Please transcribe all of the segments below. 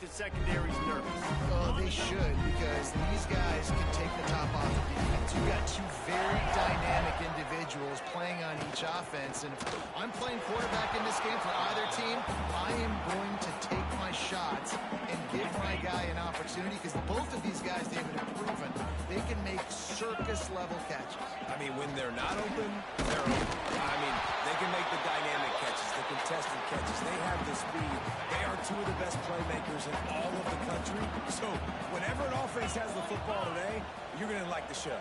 the secondary's nervous. Oh, they should, because these guys can take the top off the defense. You've got two very dynamic individuals playing on each offense, and if I'm playing quarterback in this game for either team, I am going to take my shots and give my guy an opportunity, because both of these guys, David, have proven they can make circus-level catches. I mean, when they're not open, they're open. I mean, they can make the dynamic catches, the contested catches. They have the speed. They are two of the best playmakers in all of the country. So whenever an offense has the football today, you're going to like the show.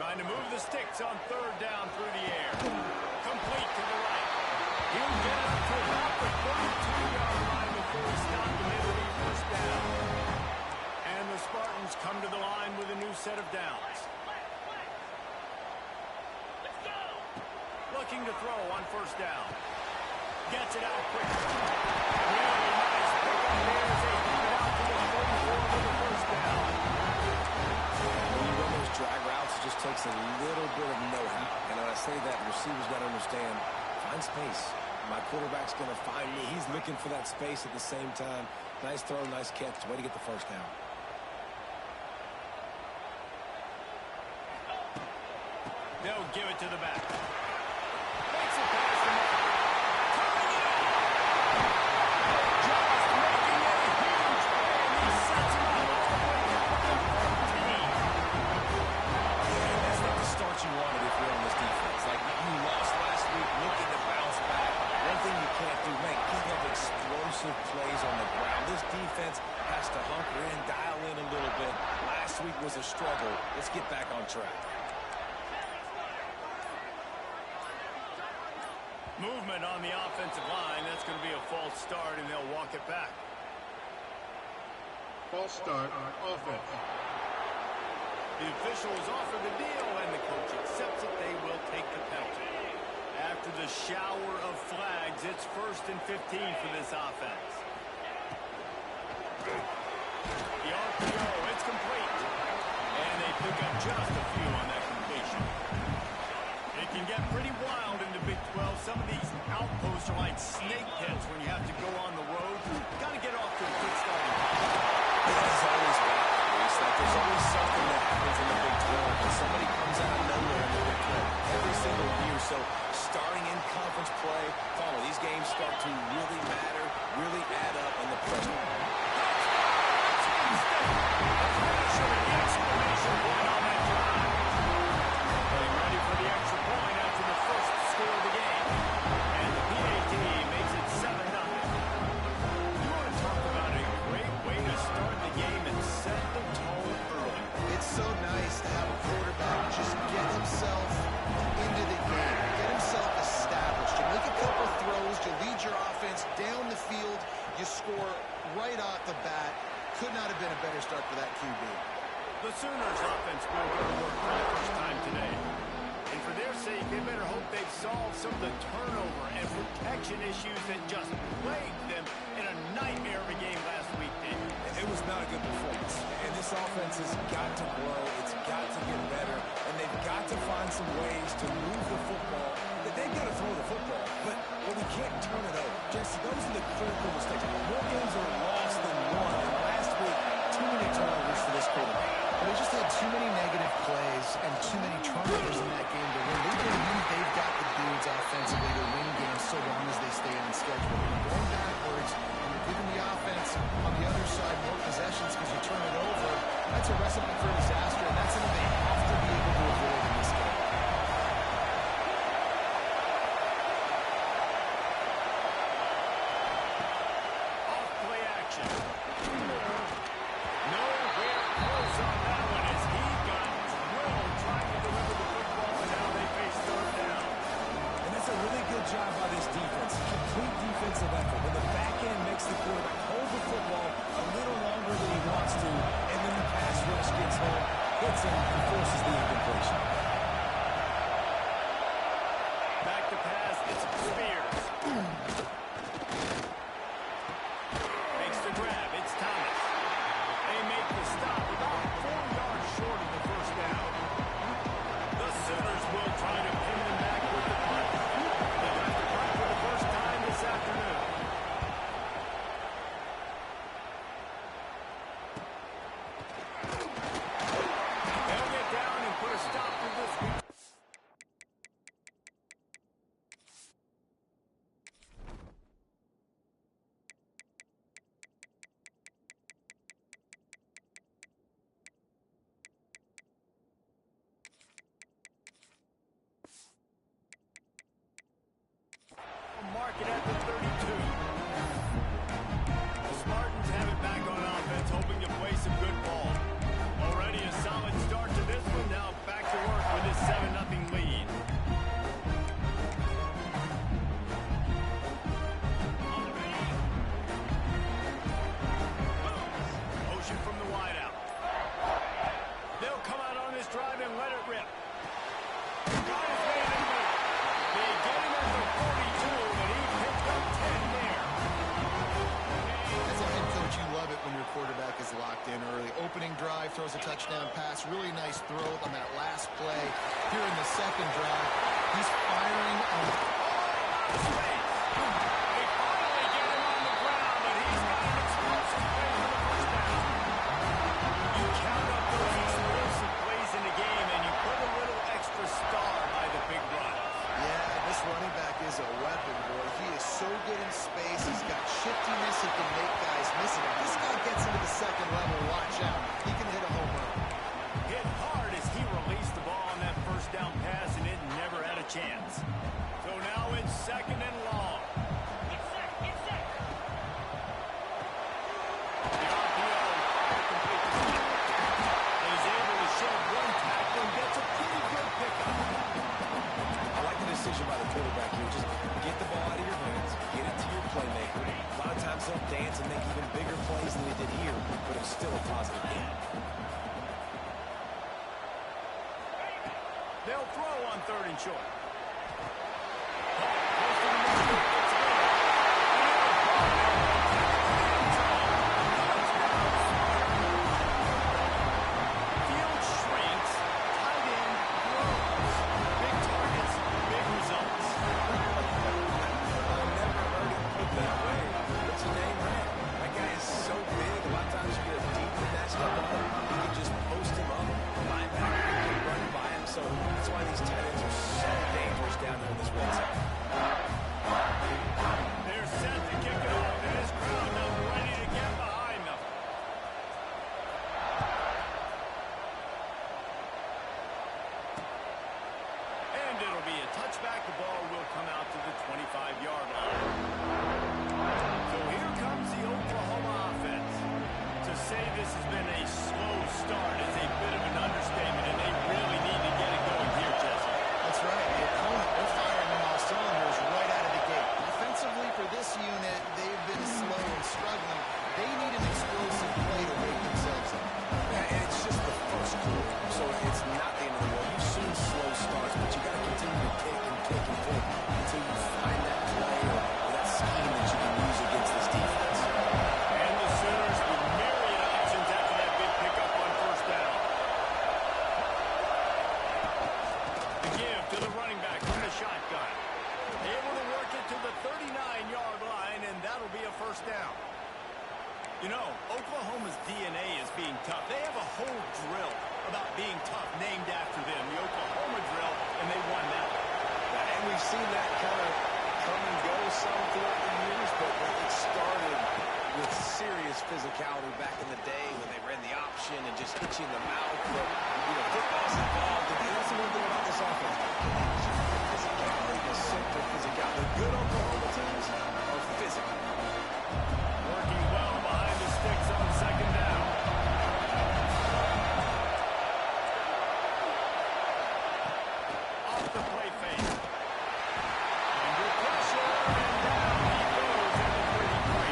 Trying to move the sticks on third down through the air. Complete to the right. He'll get it up to about the 32-yard line before he stopped immediately first down. And the Spartans come to the line with a new set of downs. Looking to throw on first down. Gets it out quick. Really nice pick up there as they keep it out to the 44 for the first down. When you run those drag routes, it just takes a little bit of know-how. And when I say that, receivers got to understand, find space. My quarterback's going to find me. He's looking for that space at the same time. Nice throw, nice catch. Way to get the first down. They'll give it to the back. Makes it past the mark. Coming in. Just making it a huge play, and he sets him up all the way down to the 13. And that's not the start you wanted if you're on this defense. Like, you lost last week, looking to bounce back. One thing you can't do, man, give up explosive plays on the ground. This defense has to hunker in, dial in a little bit. Last week was a struggle. Let's get back on track. Movement on the offensive line. That's going to be a false start, and they'll walk it back. False start on offense. The officials offer the deal, and the coach accepts it. They will take the penalty. After the shower of flags, it's 1st and 15 for this offense. The RPO, it's complete. And they pick up just a few on that completion. It can get pretty wild in the Big 12. Some of these outposts are like snake pits when you have to go on the road. Got to get off to a good start. It's always wild. It's like there's always something that happens in the Big 12 when somebody comes out of nowhere in the Big 12 every single year. So starting in conference play, follow these games start to really matter, really add up in the pressure. Ready for the extra point after the first score of the game. And the PAT makes it 7-0. You want to talk about a great way to start the game and set the tone early. It's so nice to have a quarterback just get himself into the game, get himself established. You make a couple throws, you lead your offense down the field, you score right off the bat. Could not have been a better start for that QB. The Sooners offense will go to work for the first time today. And for their sake, they better hope they've solved some of the turnover and protection issues that just plagued them in a nightmare of a game last week, David. It was not a good performance. And this offense has got to grow. It's got to get better. And they've got to find some ways to move the football. They've got to throw the football. But we can't turn it over. Jesse, those are the critical mistakes. More games are lost than won. And last week, too many turnovers for this quarterback. They just had too many negative plays and too many turnovers in that game to win. They believe they've got the dudes offensively to win games so long as they stay on schedule. When you're going backwards and you're giving the offense on the other side more possessions because you turn it over, that's a recipe for disaster, and that's something they have to be able to avoid in this game. Off play action. Nowhere close on that one as he got drilled trying to deliver the football, and now they face third down. And that's a really good job by this defense. Complete defensive effort. When the back end makes the quarterback hold the football a little longer than he wants to, and then the pass rush gets home, at the 32. The Spartans have it back on offense, hoping to play some good ball. Already a solid start to this one. Now back to work with this 7-0 lead. Motion from the wideout. They'll come out on this drive and let it rip. Got his man in there. They get him at the 42, and he picked up 10 there. As a head coach, you love it when your quarterback is locked in early. Opening drive, throws a touchdown pass. Really nice throw on that last play. Here in the second drive, he's firing on They finally get him on the ground, and he's got an explosive play for the first down. You count up those explosive plays in the game, and you put a little extra star by the big run. Yeah, this running back is a weapon, boy. He is so good in space. He's got shiftiness. He can make guys miss it. If this guy gets into the second level, watch out. He can hit a home run. Hit hard as he released the ball on that first down pass, and it never had a chance. So now it's second and long. The RPO completes the snap. And he's able to shed one tackle and gets a pretty good pickup. I like the decision by the quarterback here. Just get the ball out of your hands, get it to your playmaker. A lot of times they'll dance and make even bigger plays than they did here, but it's still a positive game. They'll throw on third and short. Field shrinks, tight end grows. Big targets, big results. I've never heard it put that way. What's your name, Red? That guy is so big. A lot of times you get a deep matched up on him. You can just post him up, linebacker can run by him. So that's why these tight ends are so dangerous down there in this red zone. They're set to kick it off, and this crowd not ready to get behind them. And it'll be a touchback. The ball will come out to the 25-yard line. So here comes the Oklahoma offense. To say this has been a slow start is a bit of an understatement, and they really need to get it going here, Jesse. That's right. The opponent, they're firing on all cylinders right out of the gate. Offensively, for this unit, they've been slow and struggling. They need an explosive play to wake themselves up. Yeah, and it's just the first quarter, so it's not the end of the world. You've seen slow starts, but you got to continue to kick and kick and kick until you find that play or that scheme that you can use against this defense. And the Sooners with myriad options after that big pickup on first down. The give to the running back from the shotgun. Able to work it to the 39-yard line, and that'll be a first down. You know, Oklahoma's DNA is being tough. They have a whole drill about being tough named after them, the Oklahoma drill, and they won that one. And we've seen that kind of come and go some throughout the years, but it started with serious physicality back in the day when they ran the option and just hit you in the mouth. But, you know, football's involved, and that's the one thing about this offense. Physicality, the simple physicality. The good Oklahoma teams are physical. Working well behind the sticks on second down. Off the play fake. Under pressure, and down he goes at the 33.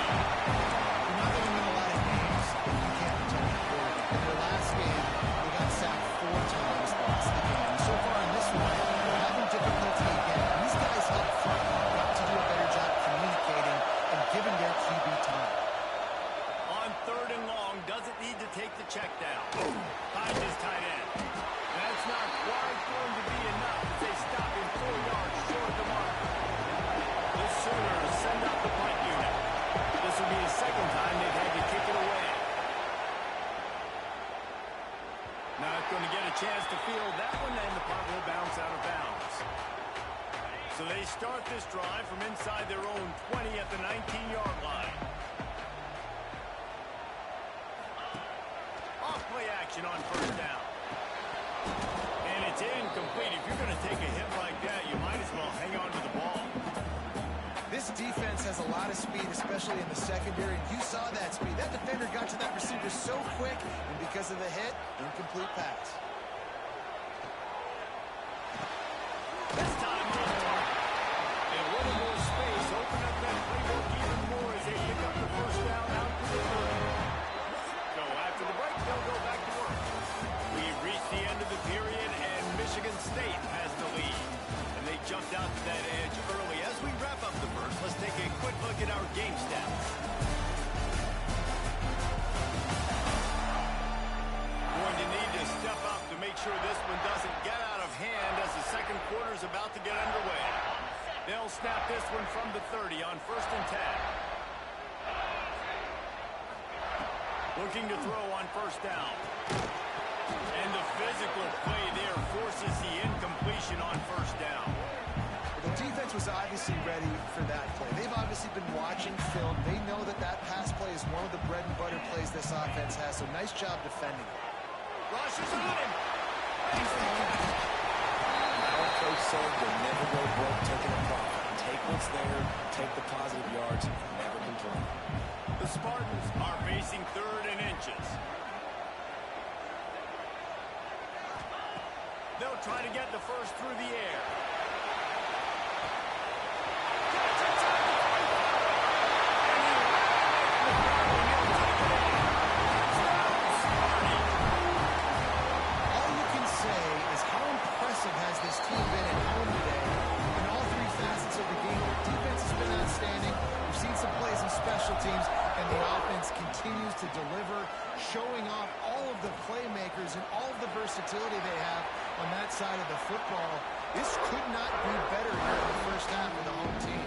You're not going to win a lot of games if you can't protect the quarterback. In their last game, they got sacked 4 times, lost the game. So far in this one, they're having difficulty again. These guys up front have got to do a better job communicating and giving their QB time. On third and long, doesn't need to take the check down. Finds his tight end. That's not quite going to be enough as they stop him 4 yards short of the mark. The Sooners send out the punt unit. This will be the second time they've had to kick it away. Not going to get a chance to field that one, and the punt will bounce out of bounds. So they start this drive from inside their own 20 at the 19-yard line. Off-play action on first down. And it's incomplete. If you're going to take a hit like that, you might as well hang on to the ball. This defense has a lot of speed, especially in the secondary, and you saw that speed. That defender got to that receiver so quick, and because of the hit, incomplete pass. This time on target. And a little more space, open up that playbook even more as they pick up the first down out to the 30. So after the break, they'll go back to work. We've reached the end of the period, and Michigan State has the lead. And they jumped out to that edge early. As we wrap up the first, let's take a quick look at our game stats. Going to need to step up to make sure this one doesn't get out of hand as the second quarter is about to get underway. They'll snap this one from the 30 on 1st and 10. Looking to throw on 1st down. And the physical play there forces the incompletion on 1st down. The defense was obviously ready for that play. They've obviously been watching film. They know that that pass play is one of the bread and butter plays this offense has, so nice job defending. Rush is on him. Our coach said they'll never go broke taking a profit. Take what's there, take the positive yards, never complain. The Spartans are facing 3rd and inches. They'll try to get the first through the air. All you can say is how impressive has this team been at home today in all three facets of the game. The defense has been outstanding. We've seen some plays in special teams, and the offense continues to deliver, showing off all of the playmakers and all of the versatility they have on that side of the football. This could not be better here in the first half of the home team.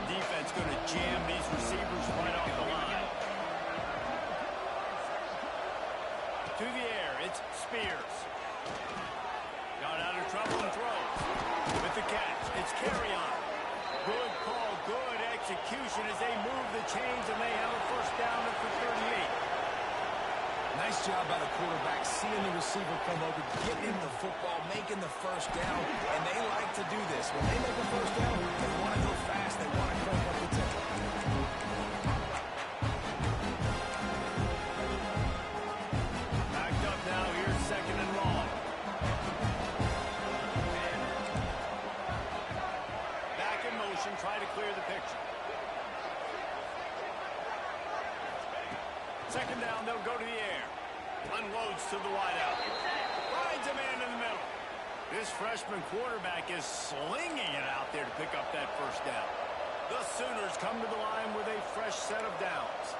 Defense going to jam these receivers right off the line. To the air, it's Spears. Got out of trouble and throws. With the catch, it's Carrion. Good call, good execution as they move the chains, and they have a first down at the 38. Nice job by the quarterback, seeing the receiver come over, getting him the football, making the first down, and they like to do this. When they make a first down, they want to go fast, they want to crank up the tempo. Backed up now, here's 2nd and long. Back in motion, try to clear the picture. 2nd down, they'll go to the air. Unloads to the wideout. Finds a man in the middle. This freshman quarterback is slinging it out there to pick up that first down. The Sooners come to the line with a fresh set of downs.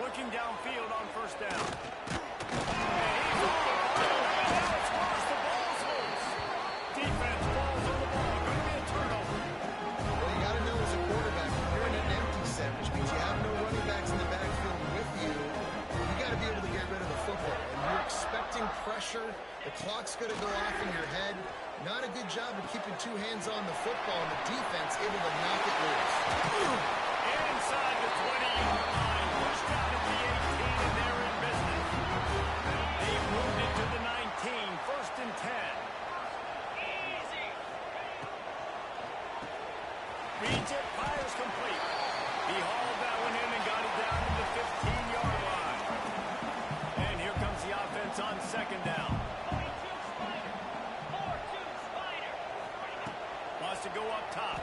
Looking downfield on 1st down. And he's on the ball. Now it's lost. The ball's loose. Defense falls on the ball. Going to be a turnover. Well, you got to know as a quarterback, when you're in an empty set, which means you have no running backs in the backfield with you, you got to be able to get rid of the football. And you're expecting pressure. The clock's going to go off in your head. Not a good job of keeping two hands on the football, and the defense able to knock it loose. Inside the 20-yard line. Pushed out at the 18, and they're in business. They moved it to the 19. 1st and 10. Reads it, fires complete. He hauled that one in and got it down to the 15-yard line. And here comes the offense on 2nd down. Wants to go up top.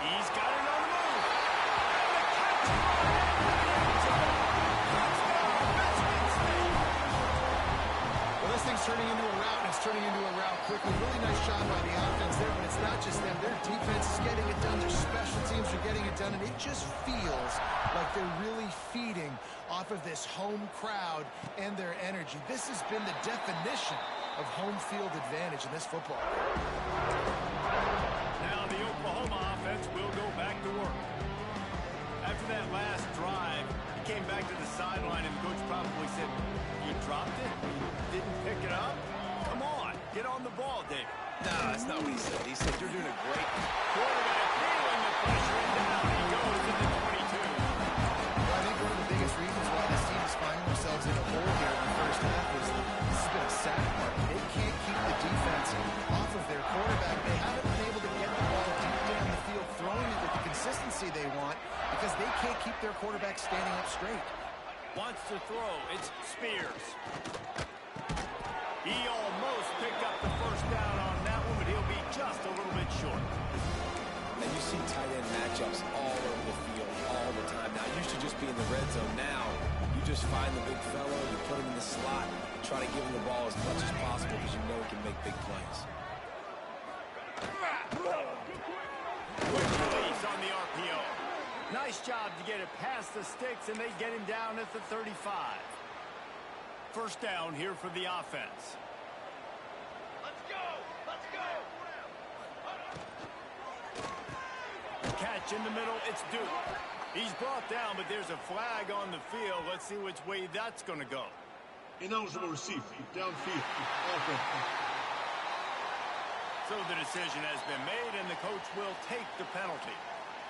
He's got it on the move. Well, this thing's turning into a route, and it's turning into a route quickly. Really nice job by the offense there, but it's not just them. Their defense is getting it done. Their special teams are getting it done, and it just feels like they're really feeding off of this home crowd and their energy. This has been the definition of home field advantage in this football game. Now the Oklahoma offense will go back to work. After that last drive, he came back to the sideline, and the coach probably said, "You dropped it? You didn't pick it up? Come on, get on the ball, David." No, that's not what he said. He said, you're doing a great Quarterback feeling the pressure, and down he goes in the 22. Well, I think one of the biggest reasons why this team is finding themselves in a hole here in the first half is this has been a sack market. They can't keep the defense off of their quarterback. They haven't been able to can't keep their quarterback standing up straight. Wants to throw. It's Spears. He almost picked up the first down on that one, but he'll be just a little bit short. And you see tight end matchups all over the field all the time. Now, it used to just be in the red zone. Now, you just find the big fellow, you put him in the slot, try to give him the ball as much as possible because you know he can make big plays. Quick release on the RPO. Nice job to get it past the sticks, and they get him down at the 35. First down here for the offense. Let's go! Let's go! Catch in the middle. It's Duke. He's brought down, but there's a flag on the field. Let's see which way that's going to go. Ineligible receiver. Downfield. Offense. So the decision has been made, and the coach will take the penalty.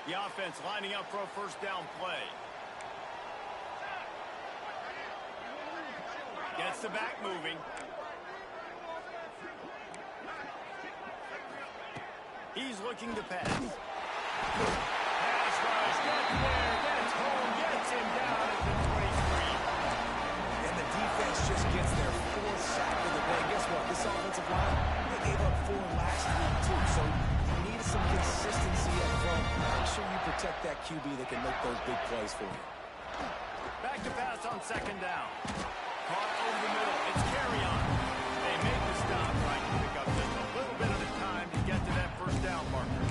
The offense lining up for a first down play. Gets the back moving. He's looking to pass. Pass rush, gets there, gets home, gets him down at the 23. And the defense just gets their fourth sack of the day. Guess what? This offensive line, they gave up 4 last week, too. So you need some consistency up front. Make sure you protect that QB that can make those big plays for you. Back to pass on second down. Caught over the middle. It's carry on. They make the stop, trying to pick up just a little bit of the time to get to that first down marker.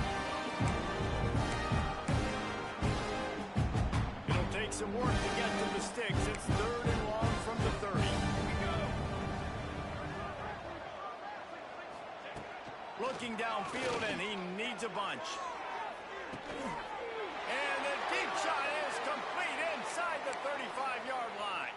It'll take some work to get to the sticks. It's third and long from the 30. Looking downfield, and he needs a bunch. And the deep shot is complete inside the 35-yard line.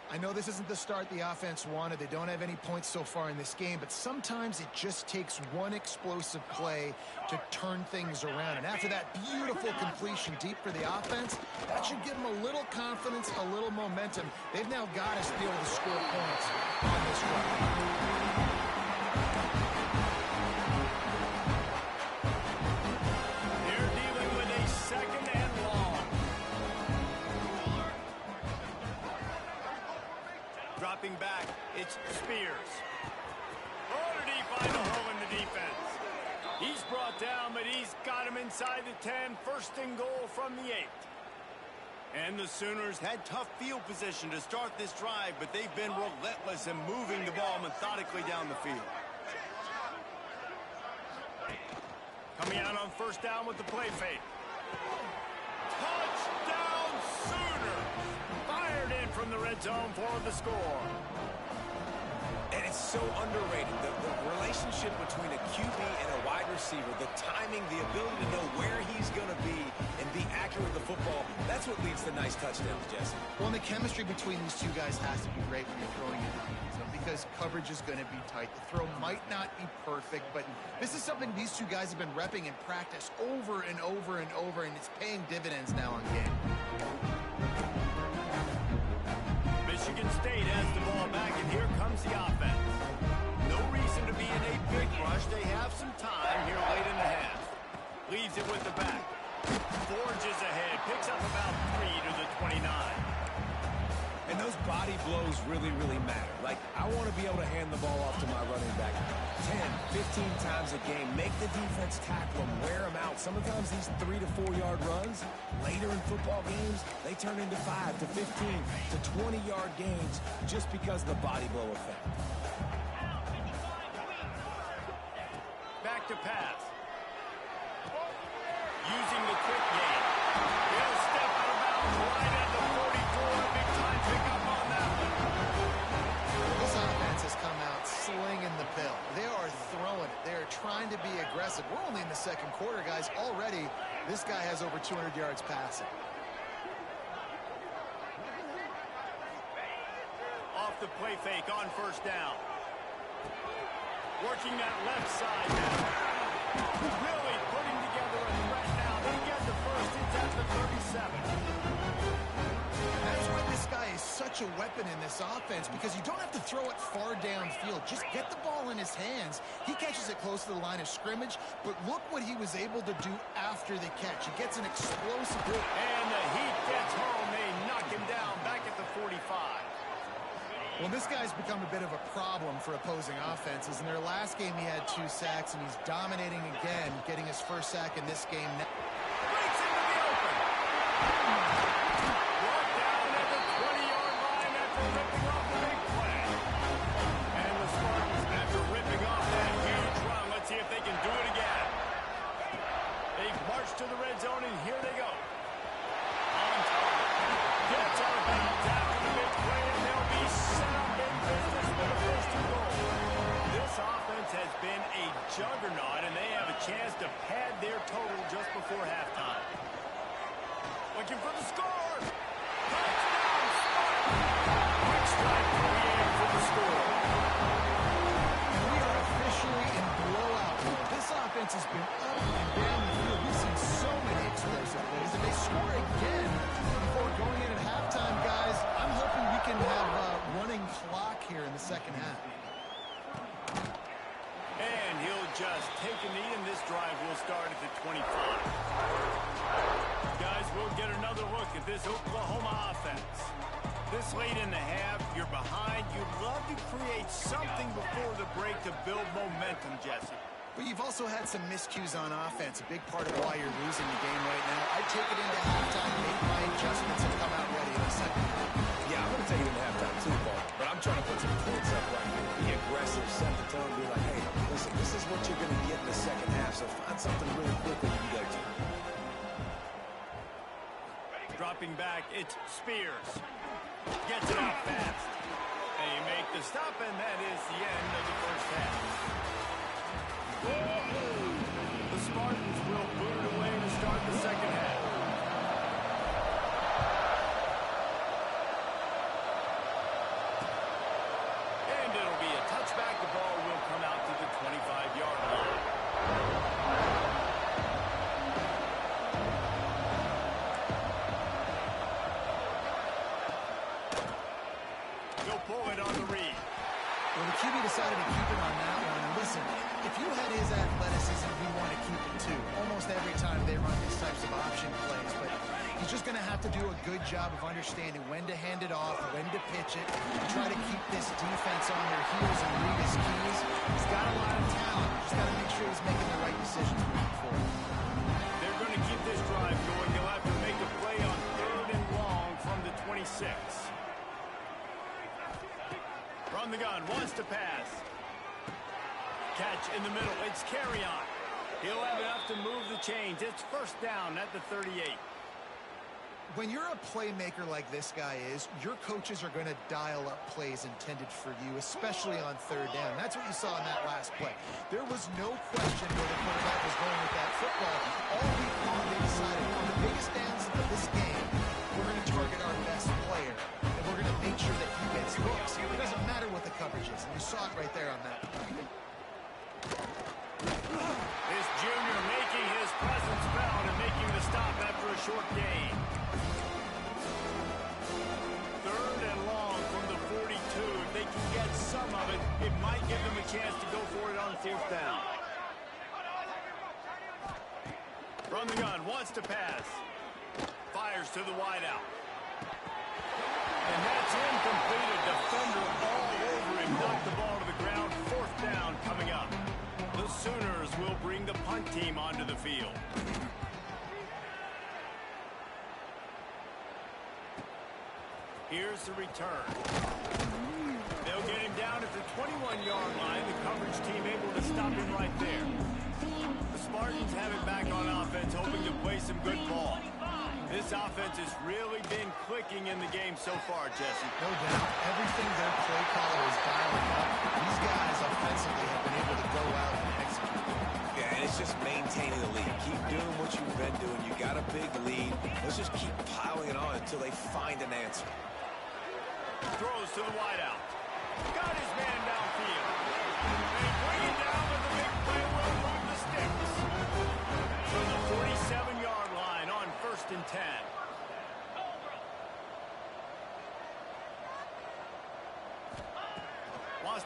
I know this isn't the start the offense wanted. They don't have any points so far in this game, but sometimes it just takes one explosive play to turn things around. And after that beautiful completion deep for the offense, that should give them a little confidence, a little momentum. They've now got to be able to score points on this run. They're dealing with a second and long. Dropping back, it's Spears. Oh, did he find a hole in the defense? He's brought down, but he's got him inside the 10. First and goal from the 8. And the Sooners had tough field position to start this drive, but they've been relentless in moving the ball methodically down the field. Coming out on first down with the play fake. Touchdown Sooners! Fired in from the red zone for the score. And it's so underrated. The relationship between a QB and a wide receiver, the timing, the ability to know where he's going to be and be accurate with the football, that's what leads to nice touchdowns, Jesse. Well, and the chemistry between these two guys has to be great when you're throwing it because coverage is going to be tight. The throw might not be perfect, but this is something these two guys have been repping in practice over and over and over, and it's paying dividends now on game. Michigan State has the ball back, and here comes the offense. No reason to be in a big rush. They have some time here late in the half. Leaves it with the back. Forges ahead. Picks up about 3 to the 29. And those body blows really, really matter. Like, I want to be able to hand the ball off to my running back 10, 15 times a game. Make the defense tackle them, wear them out. Sometimes these 3 to 4 yard runs, later in football games, they turn into 5 to 15 to 20-yard gains just because of the body blow effect. Back to pass. Using the quick game. He'll step out of bounds right at the 44. Big time pickup on that one. This offense has come out slinging the pill. They are throwing it. They are trying to be aggressive. We're only in the second quarter, guys. Already, this guy has over 200 yards passing. Off the play fake on first down. Working that left side now. Really putting together a threat now. They get the first. It's at the 37. That's why this guy is such such a weapon in this offense because you don't have to throw it far downfield. Just get the ball in his hands. He catches it close to the line of scrimmage, but look what he was able to do after the catch. He gets an explosive hit. And the Heat gets home. They knock him down back at the 45. Well, this guy's become a bit of a problem for opposing offenses. In their last game, he had 2 sacks, and he's dominating again, getting his first sack in this game. Breaks into the open. Brought down at the 20-yard line after ripping off the big play. And the Spartans, after ripping off that huge run, let's see if they can do it again. They march to the red zone, and here they go. On target. Gets out of bounds after the big play, and they'll be set up in business for the first 2 goals. This offense has been a juggernaut, and they have a chance to pad their total just before halftime. Looking for the score. Touchdown, Spartans. Quick strike created for the score. And we are officially in blowout mode. This offense has been up and down the field. We've seen so many explosive plays, and they score again before going in at halftime, guys. I'm hoping we can have a running clock here in the second half. And he'll just take a knee, and this drive will start at the 25. Guys, we'll get another look at this Oklahoma offense. This late in the half, you're behind. You'd love to create something before the break to build momentum, Jesse. But you've also had some miscues on offense, a big part of why you're losing the game right now. I'd take it into halftime, make my adjustments, and come out ready in the second half. Yeah, I'm going to take it into halftime too, Paul. But I'm trying to put some points up right here. Be aggressive, set the tone, be like, hey, listen, this is what you're going to get in the second half, so find something really quick when you go to. Dropping back, it's Spears. Gets it out fast. They make the stop, and that is the end of the first half. The Spartans will boot it away to start the second half. And it'll be a touchback. The ball will come out to the 25-yard line. He'll pull it on the read. Well, the QB decided to keep it on that one. And listen, if you had his athleticism, you want to keep it too. Almost every time they run these types of option plays. But he's just going to have to do a good job of understanding when to hand it off, when to pitch it, and try to keep this defense on their heels and read his keys. He's got a lot of talent. Just got to make sure he's making the right decisions moving forward. They're going to keep this drive going. They'll have to make a play on 3rd and long from the 26. From the gun, wants to pass. Catch in the middle. It's Carrion. He'll have enough to move the chains. It's first down at the 38. When you're a playmaker like this guy is, your coaches are going to dial up plays intended for you, especially on 3rd down. That's what you saw in that last play. There was no question where the quarterback was going with that football. All week long, they decided on the biggest downs of this game, we're going to target our best player, and we're going to make sure that he gets looks. It doesn't matter what the coverage is, and you saw it right there on that play. This junior making his presence felt and making the stop after a short gain. 3rd and long from the 42. If they can get some of it, it might give them a chance to go for it on 4th down. From the gun, wants to pass. Fires to the wideout. And that's incomplete. A defender all over him. Knocked the ball to the ground. 4th down coming up. The Sooners will bring the punt team onto the field. Here's the return. They'll get him down at the 21-yard line. The coverage team able to stop him right there. The Spartans have it back on offense, hoping to play some good ball. This offense has really been clicking in the game so far, Jesse. No doubt. Everything their play caller is dialing up. These guys offensively have been able to go out and execute. Yeah, and it's just maintaining the lead. Keep doing what you've been doing. You got a big lead. Let's just keep piling it on until they find an answer. Throws to the wideout. Got his man downfield. They bring it down, but the big play will move the sticks. From the 47-yard line on 1st and 10.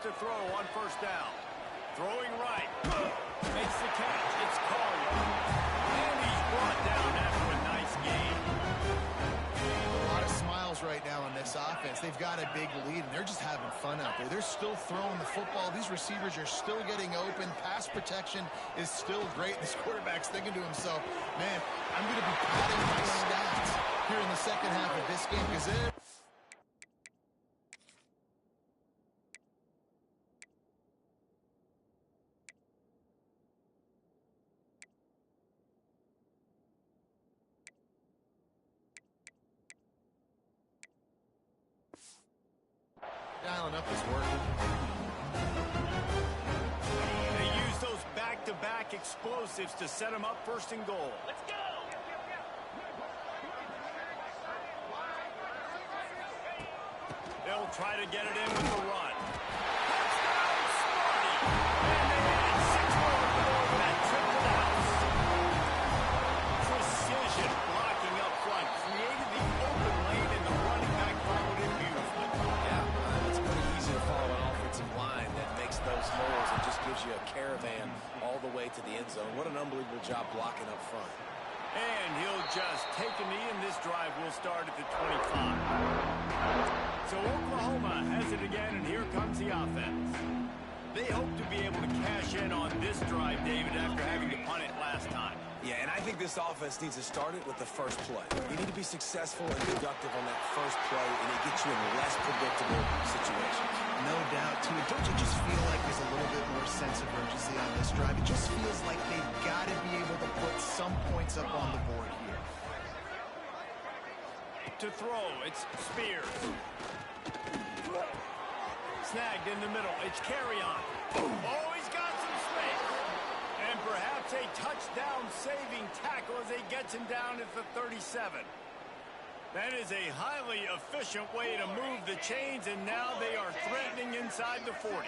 to throw on first down. Throwing right. Makes the catch. It's Collier. And he's brought down after a nice gain. A lot of smiles right now on this offense. They've got a big lead, and they're just having fun out there. They're still throwing the football. These receivers are still getting open. Pass protection is still great. This quarterback's thinking to himself, man, I'm going to be padding my stats here in the second half of this game because they're... dialing up his work. They use those back-to-back explosives to set them up first and goal. Let's go! They'll try to get it in with the run. Touchdown, Smarty! And they added 6 more for that trip to the house. Precision blocking up front created the open lane, and the running back followed it beautifully. Yeah, it's pretty easy to follow an offensive line that makes those holes and just gives you a caravan all the way to the end zone. What an unbelievable job blocking up front. And he'll just take a knee, and this drive will start at the 25. So Oklahoma has it again, and here comes the offense. They hope to be able to cash in on this drive, David, after having to punt it last time. Yeah, and I think this offense needs to start it with the first play. You need to be successful and productive on that first play, and it gets you in less predictable situations. No doubt, too. Don't you just feel like there's a little bit more sense of urgency on this drive? It just feels like they've got to be able to put some points up on the board here. To throw, it's Spears. Snagged in the middle. It's Carrion. Oh, he's got some space. And perhaps a touchdown-saving tackle as he gets him down at the 37. That is a highly efficient way to move the chains, and now they are threatening inside the 40.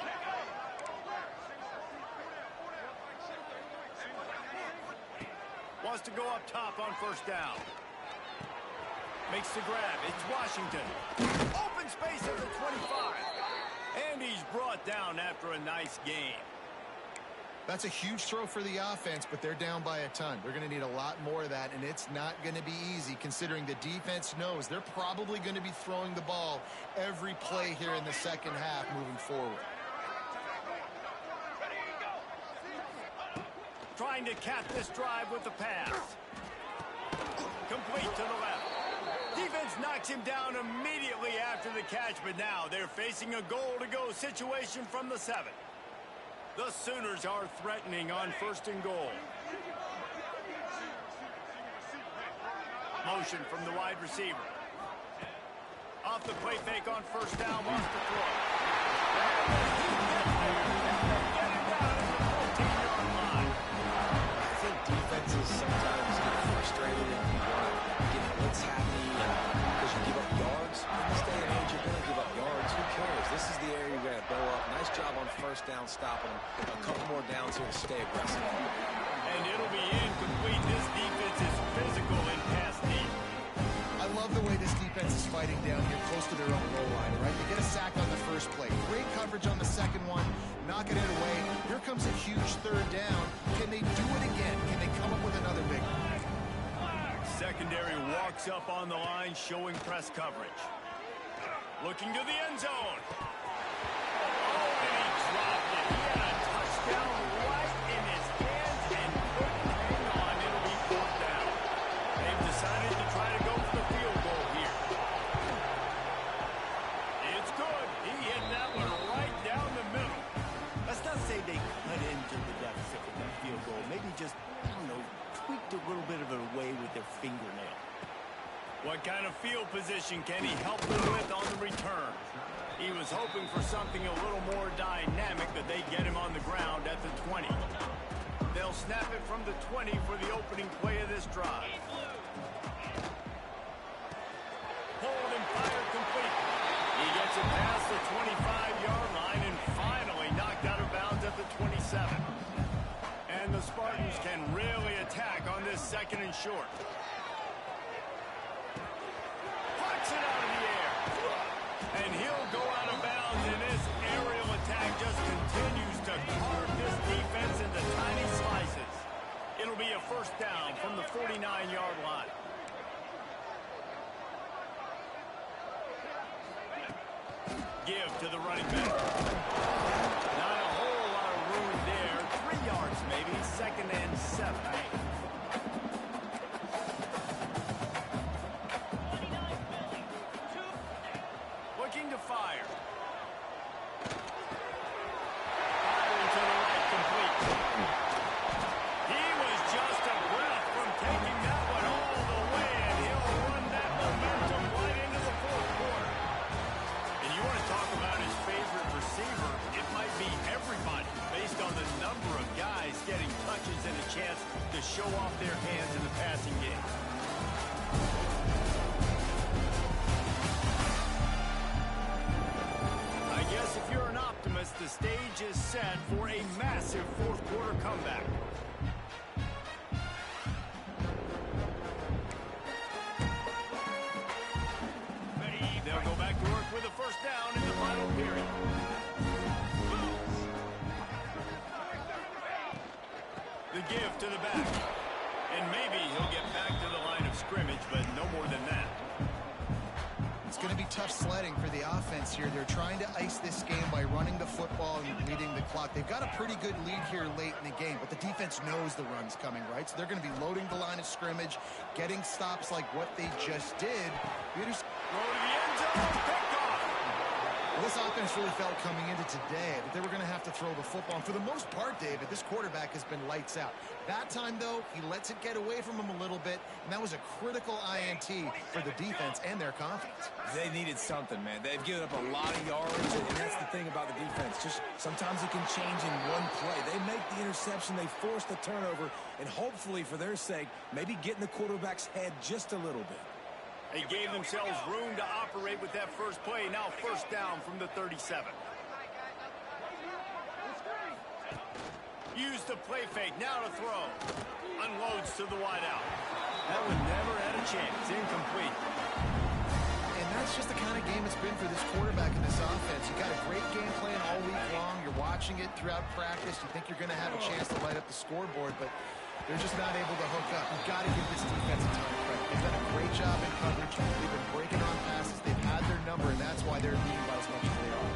Wants to go up top on first down. Makes the grab. It's Washington. Open space at the 25. And he's brought down after a nice gain. That's a huge throw for the offense, but they're down by a ton. They're going to need a lot more of that, and it's not going to be easy considering the defense knows they're probably going to be throwing the ball every play here in the second half moving forward. Trying to cap this drive with the pass. Complete to the left. Defense knocks him down immediately after the catch, but now they're facing a goal-to-go situation from the 7. The Sooners are threatening on first and goal. Motion from the wide receiver. Off the play fake on first down, wants to throw. Get it down at the 14-yard line. I think defenses sometimes get frustrated and you want to get blitz happy because you give up yards. In this day and age, you're going to give up yards. Who cares? This is the area you're going to blow up. Nice job on first down stopping them. A couple more downs here to stay aggressive. And it'll be incomplete. This defense is physical and pass deep. I love the way this defense is fighting down here close to their own goal line, right? They get a sack on the first play. Great coverage on the second one. Knocking it away. Here comes a huge third down. Can they do it again? Can they come up with another big one? Secondary walks up on the line, showing press coverage. Looking to the end zone. Oh, and he dropped it. He had a touchdown right in his hands and couldn't hang on. It'll be fourth down. They've decided to try to go for the field goal here. It's good. He hit that one right down the middle. Let's not say they cut into the deficit with that field goal. Maybe just, I don't know, tweaked a little bit of it away with their fingernail. What kind of field position can he help them with on the return? He was hoping for something a little more dynamic, but they get him on the ground at the 20. They'll snap it from the 20 for the opening play of this drive. Hold and fire complete. He gets it past the 25-yard line and finally knocked out of bounds at the 27. And the Spartans can really attack on this second and short. It out of the air. And he'll go out of bounds, and this aerial attack first down from the 49-yard line. Give to the running back. Not a whole lot of room there. 3 yards maybe. 2nd and 7. Looking to fire. Firing to the right, complete. He was just a breath from taking that one all the way, and he'll run that momentum right into the 4th quarter. And you want to talk about his favorite receiver, it might be everybody, based on the number of guys getting touches and a chance to show off their hands in the passing game. I guess if you're an optimist, the stage is set for a massive 4th quarter comeback. They'll go back to work with a first down in the final period. The give to the back. And maybe he'll get back to the line of scrimmage, but no more than that. It's going to be tough sledding for the offense here. They're trying to ice this game by running the football and leading the clock. They've got a pretty good lead here late in the game, but the defense knows the run's coming, right? So they're going to be loading the line of scrimmage, getting stops like what they just did. Throw to the end zone, picked off. Well, this offense really felt coming into today that they were going to have to throw the football. And for the most part, David, this quarterback has been lights out. That time, though, he lets it get away from him a little bit, and that was a critical INT for the defense and their confidence. They needed something, man. They've given up a lot of yards, and that's the thing about the defense. Just sometimes it can change in one play. They make the interception, they force the turnover, and hopefully, for their sake, maybe get in the quarterback's head just a little bit. They gave themselves room to operate with that first play. Now first down from the 37. Use the play fake. Now to throw. Unloads to the wideout. That one never had a chance. Incomplete. And that's just the kind of game it's been for this quarterback in this offense. You got a great game plan all week long. You're watching it throughout practice. You think you're going to have a chance to light up the scoreboard, but they're just not able to hook up. You've got to give this defense a ton of credit. They've done a great job in coverage. They've been breaking on passes. They've had their number, and that's why they're leading by as much as they are.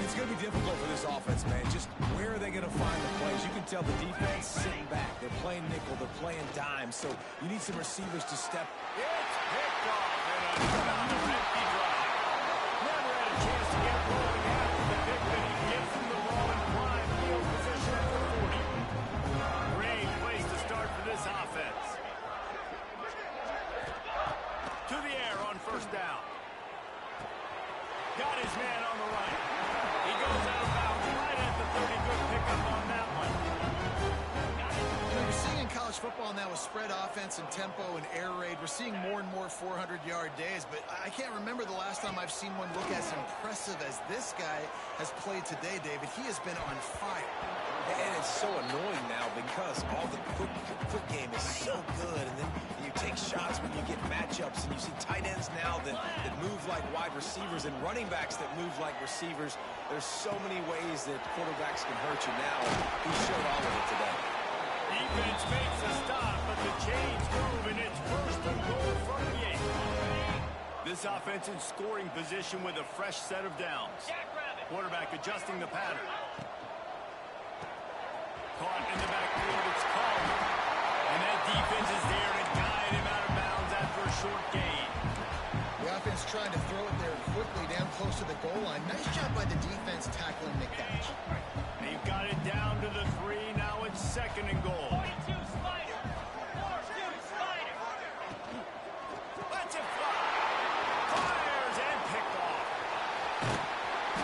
It's going to be difficult for this offense, man. Just where are they going to find the plays? You can tell the defense sitting back. They're playing nickel. They're playing dime. So you need some receivers to step. It's picked off and another empty drive. Never had a chance to get rolling after the pick, but he gives them the ball in prime field position at the 40. Great place to start for this offense. To the air on first down. Got his man on the right. He goes out of bounds right at the 30. Good pickup on that one. You know, you're seeing in college football now with spread offense and tempo and air raid, we're seeing more and more 400-yard days, but I can't remember the last time I've seen one look as impressive as this guy has played today, David. He has been on fire. And it's so annoying now because all the quick game is so good, and then you take shots when you get matchups, and you see tight ends now that move like wide receivers and running backs that move like receivers. There's so many ways that quarterbacks can hurt you now, and he showed all of it today. Defense makes a stop, but the chains move, and it's first and goal from the 8. This offense in scoring position with a fresh set of downs. Quarterback adjusting the pattern. Caught in the backfield, it's called. And that defense is there to guide him out of bounds after a short gain. The offense trying to throw it there quickly down close to the goal line. Nice job by the defense tackling the catch. They've got it down to the 3. Now it's 2nd and goal. 42 Spider. 42 Spider. Lets it fly. Fires and picked off.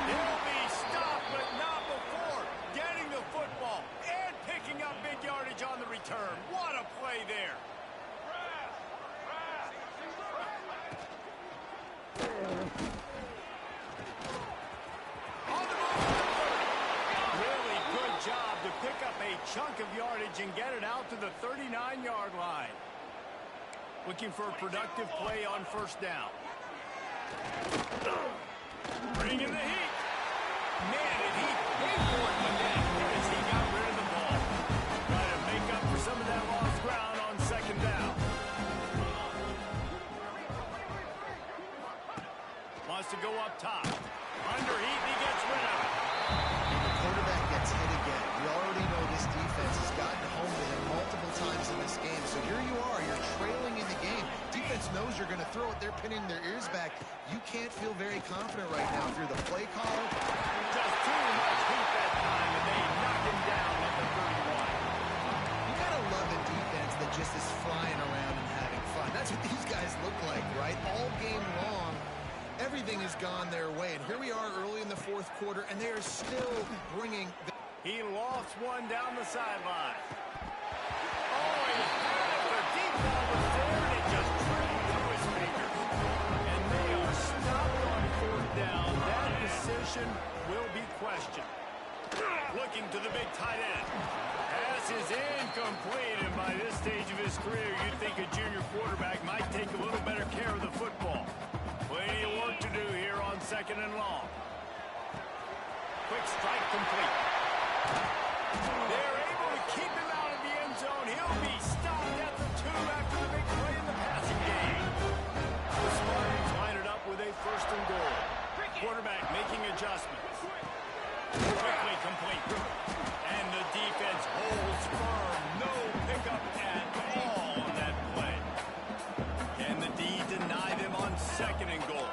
He'll be stopped, but not before getting the football and picking up big yardage on the return. What a play there. On the move. Really good job to pick up a chunk of yardage and get it out to the 39-yard line. Looking for a productive play on first down. Bringing the heat. Man, did he pay for it with that as he got rid of the ball. Trying to make up for some of that up top. Underheat, and he gets rid of it. The quarterback gets hit again. We already know this defense has gotten home to him multiple times in this game. So here you are, you're trailing in the game. Defense knows you're going to throw it. They're pinning their ears back. You can't feel very confident right now through the play call. Just too much heat that time, and they knock him down at the 31. You got to love a defense that just is flying around and having fun. That's what these guys look like, right? All game long, everything has gone their way. And here we are early in the fourth quarter, and they are still bringing... He lofts one down the sideline. Oh, he had it. The deep ball was there, and it just trailed through his fingers. And they are stopped on fourth down. That decision will be questioned. Looking to the big tight end. Pass is incomplete, and by this stage of his career, you'd think a junior quarterback might take a little better care of the football. Plenty of work to do here on 2nd and long. Quick strike complete. They're able to keep him out of the end zone. He'll be stopped at the 2 after the big play in the passing game. The Spartans line it up with a 1st and goal. Quarterback making adjustments. Quickly complete. And the defense holds firm. No pickup at all on that play. Can the D deny them on 2nd and goal?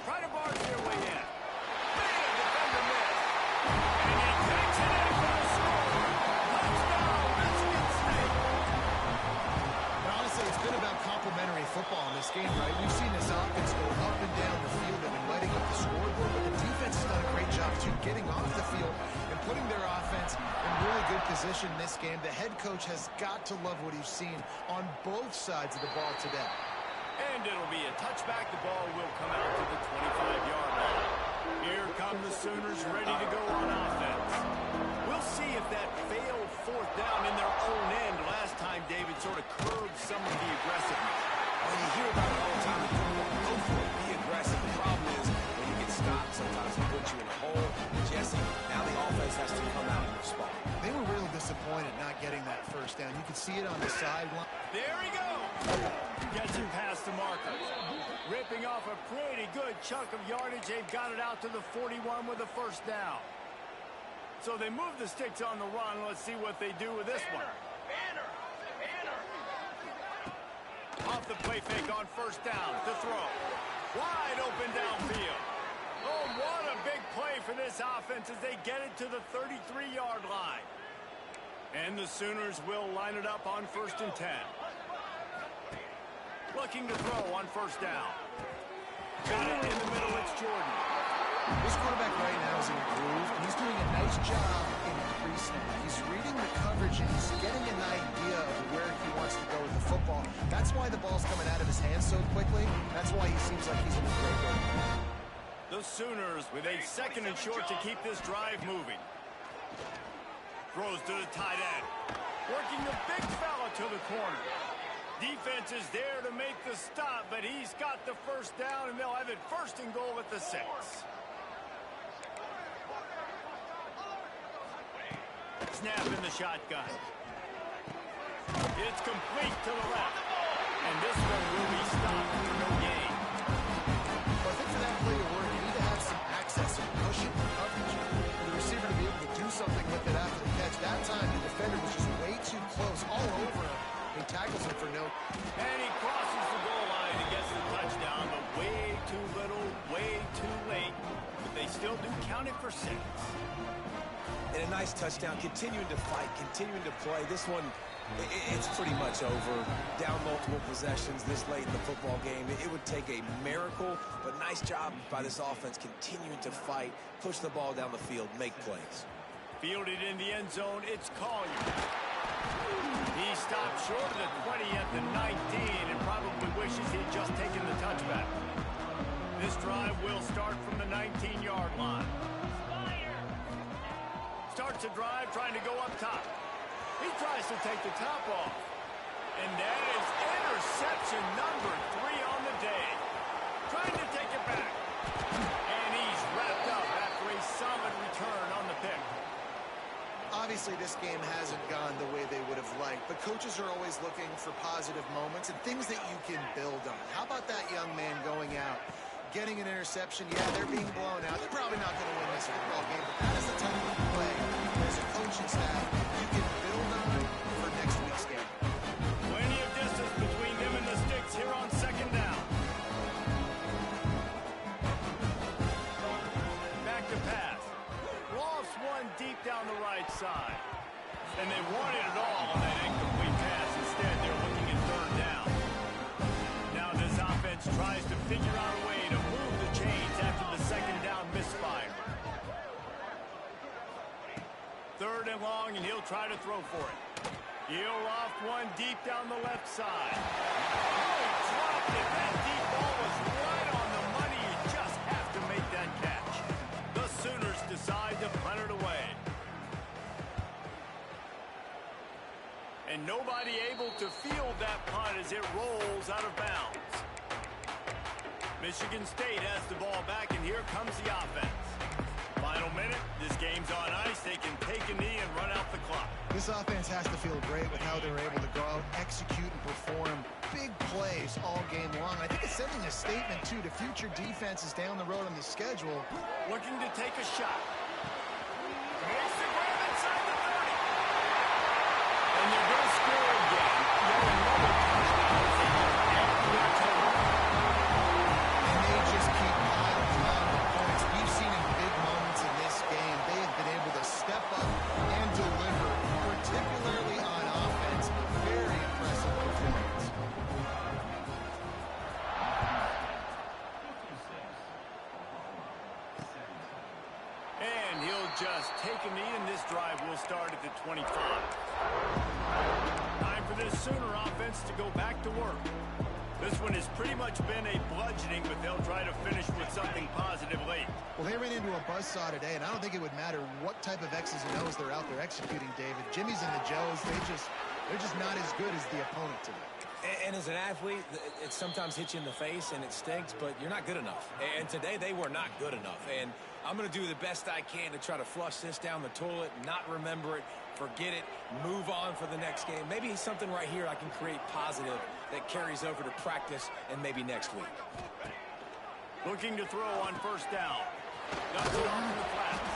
Try to barge their way in. Man, defender missed. And he takes it in for the score. Touchdown, Michigan State. But honestly, it's been about complementary football in this game, right? We've seen this offense go up and down the field. They've been lighting up the scoreboard, but the defense has done a great job, too, getting off the field and putting their offense in really good position in this game. The head coach has got to love what he's seen on both sides of the ball today. And it'll be a touchback. The ball will come out to the 25-yard line. Here come the Sooners ready to go on offense. We'll see if that failed 4th down in their own end last time David sort of curbed some of the aggressiveness. Well, you hear about it all the time in football. Go for it. Be aggressive. The problem is when you get stopped, sometimes it puts you in a hole. Jesse, now the offense has to come out and respond. They were real disappointed not getting that 1st down. You could see it on the sideline. There he goes. Gets it past the marker. Ripping off a pretty good chunk of yardage. They've got it out to the 41 with the 1st down. So they move the sticks on the run. Let's see what they do with this one. Off the play fake on 1st down to throw. Wide open downfield. Oh, what a big play for this offense as they get it to the 33-yard line. And the Sooners will line it up on 1st and 10. Looking to throw on 1st down. Got it in the middle. It's Jordan. This quarterback right now is in a groove, and he's doing a nice job in pre-snap. He's reading the coverage, and he's getting an idea of where he wants to go with the football. That's why the ball's coming out of his hands so quickly. That's why he seems like he's in a great way. The Sooners with a 2nd and short to keep this drive moving. Throws to the tight end. Working the big fella to the corner. Defense is there to make the stop, but he's got the 1st down, and they'll have it 1st and goal at the 6. Snap in the shotgun. It's complete to the left. And this one will be stopped for no gain. Well, I think for that play to work, you need to have some access, some cushion, coverage, for the receiver to be able to do something with it after the catch. That time, the defender was just way too close, all over him. He tackles him for no. And he crosses the goal line and gets the touchdown, but way too little, way too late. But they still do count it for 6. And a nice touchdown, continuing to fight, continuing to play. This one, it's pretty much over. Down multiple possessions this late in the football game. It would take a miracle, but nice job by this offense continuing to fight, push the ball down the field, make plays. Fielded in the end zone, it's Collier. He stopped short of the 20 at the 19 and probably wishes he'd just taken the touchback. This drive will start from the 19-yard line. Starts a drive trying to go up top. He tries to take the top off. And that is interception number 3 on the day. Trying to take it back. And he's wrapped up after a solid return on the pick. obviously this game hasn't gone the way they would have liked, but coaches are always looking for positive moments and things that you can build on. How about that young man going out, getting an interception? Yeah, they're being blown out. They're probably not going to win this football game, but that is the type of play as a coaching staff you can build on for next week's game. Plenty of distance between them and the sticks here on second down. Back to pass. Lofts one deep down the right side. And they wanted it all on that incomplete pass. Instead, they're looking at third down. Now this offense tries to figure out a way to move the chains after the second down misfire. Third and long, and he'll try to throw for it. He'll loft one deep down the left side. Oh, he dropped it. That deep ball was right on the money. You just have to make that catch. The Sooners decide to punt it away. And nobody able to field that punt as it rolls out of bounds. Michigan State has the ball back, and here comes the offense. Final minute, this game's on ice. They can take a knee and run out the clock. This offense has to feel great with how they're able to go out, execute, and perform big plays all game long. I think it's sending a statement, too, to future defenses down the road on the schedule. Looking to take a shot. Makes the grab inside the 30. And they're going to score again. Yet another touchdown for them. And they just keep piling on the points. We've seen in big moments in this game, they have been able to step up and deliver, particularly on offense. Very impressive performance. And he'll just take a knee, and this drive will start at the 25. Time for this Sooner offense to go back to work. This one has pretty much been a bludgeoning, but they'll try to finish with something positive late. Well, they ran into a buzzsaw today, and I don't think it would matter what type of X's and O's they're out there executing, David. Jimmy's and the Joes, they're just not as good as the opponent today. And as an athlete, it sometimes hits you in the face and it stinks, but you're not good enough. And today they were not good enough. And I'm going to do the best I can to try to flush this down the toilet, not remember it, forget it, move on for the next game. Maybe something right here I can create positive that carries over to practice and maybe next week. Looking to throw on first down. Ducks it off in the flats.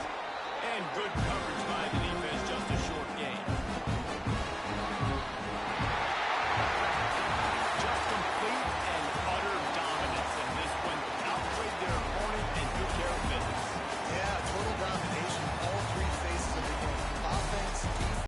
And good